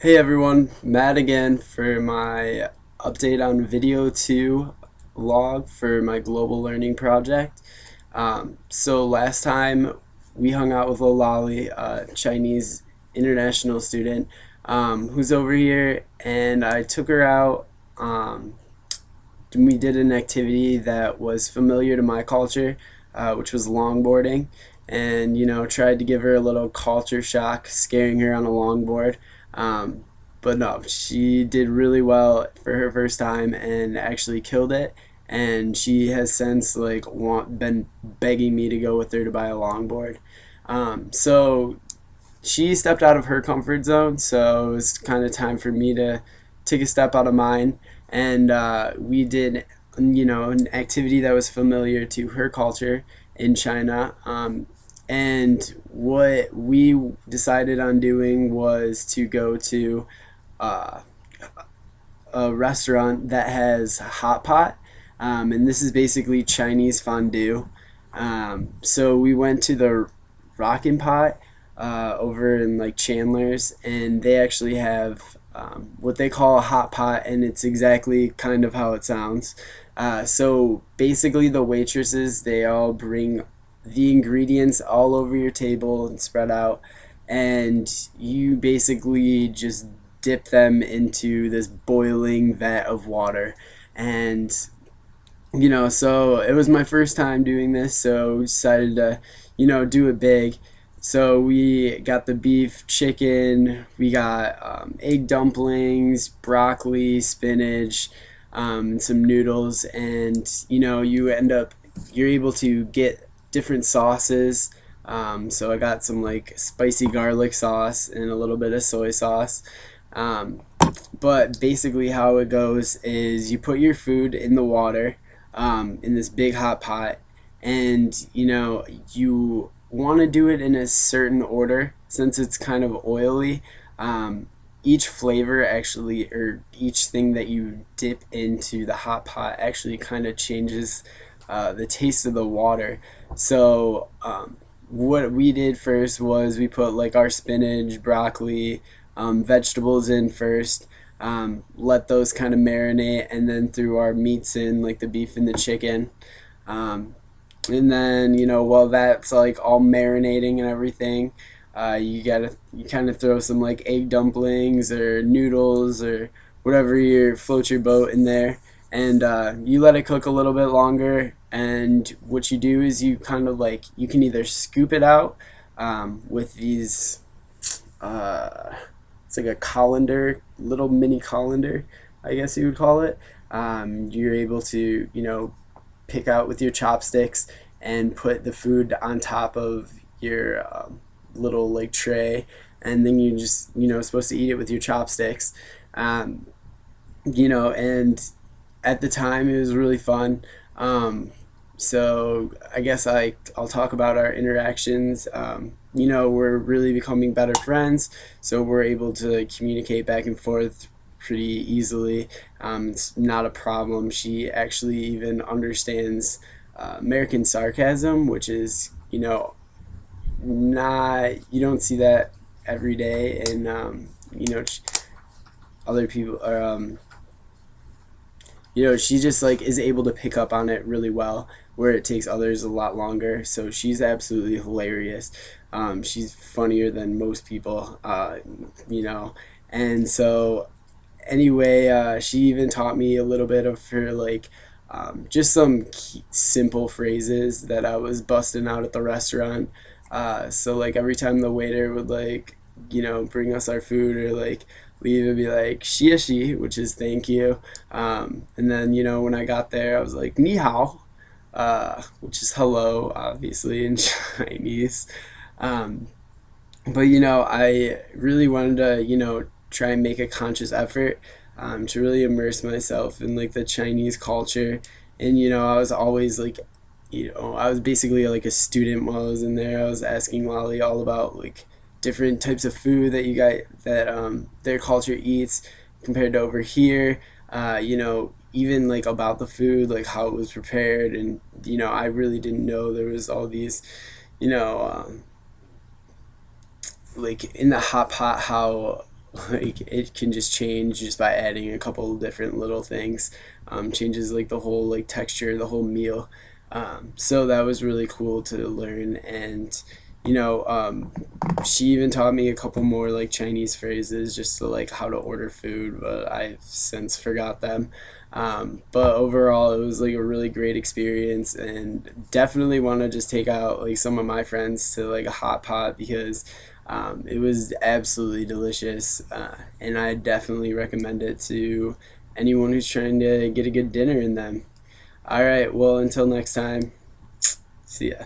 Hey everyone, Matt again for my update on Video 2 log for my global learning project. So last time we hung out with Lolali, a Chinese international student who's over here, and I took her out. We did an activity that was familiar to my culture, which was longboarding, and tried to give her a little culture shock, scaring her on a longboard. Um, but no, she did really well for her first time and actually killed it. And she has since been begging me to go with her to buy a longboard. So she stepped out of her comfort zone, so it was kind of time for me to take a step out of mine. And we did, an activity that was familiar to her culture in China. And what we decided on doing was to go to uh, a restaurant that has hot pot, and this is basically Chinese fondue. So we went to the Rockin' Pot over in like Chandler's, and they actually have what they call a hot pot, and it's exactly kind of how it sounds. So basically, the waitresses they all bring the ingredients all over your table and spread out, and you basically just dip them into this boiling vat of water. And so it was my first time doing this, so we decided to do it big. So we got the beef, chicken, we got egg dumplings, broccoli, spinach, some noodles, and you're able to get different sauces. So I got some like spicy garlic sauce and a little bit of soy sauce. Um, but basically, how it goes is you put your food in the water, in this big hot pot, and you want to do it in a certain order since it's kind of oily. Each flavor actually, or each thing that you dip into the hot pot, actually kind of changes the taste of the water. So, what we did first was we put like our spinach, broccoli, vegetables in first, let those kind of marinate, and then threw our meats in, like the beef and the chicken. Um, and then while that's like all marinating and everything, you kind of throw some like egg dumplings or noodles or whatever your floats your boat in there, and you let it cook a little bit longer. And what you do is you kind of like you can either scoop it out with these uh, it's like a colander, little mini colander, I guess you would call it. You're able to, pick out with your chopsticks and put the food on top of your little like tray, and then you just, supposed to eat it with your chopsticks. Um, and at the time it was really fun. So I guess I'll talk about our interactions. We're really becoming better friends, so we're able to communicate back and forth pretty easily. It's not a problem. She actually even understands American sarcasm, which is not you don't see that every day, and other people are she just like is able to pick up on it really well, where it takes others a lot longer. So she's absolutely hilarious. She's funnier than most people, you know. And so anyway, she even taught me a little bit of her like just some simple phrases that I was busting out at the restaurant. So like every time the waiter would like bring us our food or like leave, it'd be like xie xie, which is thank you. And then when I got there, I was like ni hao, which is hello, obviously in Chinese. Um, but I really wanted to try and make a conscious effort to really immerse myself in like the Chinese culture. And I was always like I was basically like a student while I was in there. I was asking Lolly all about like different types of food that you got that their culture eats compared to over here. Even like about the food, like how it was prepared, and I really didn't know there was all these, you know, like in the hot pot how like it can just change just by adding a couple of different little things. Changes like the whole like texture, the whole meal. So that was really cool to learn, and you know, she even taught me a couple more like Chinese phrases just to like how to order food, but I've since forgot them. But overall, it was like a really great experience, and definitely want to just take out like some of my friends to like a hot pot because it was absolutely delicious, and I definitely recommend it to anyone who's trying to get a good dinner in them. All right, well, until next time, see ya.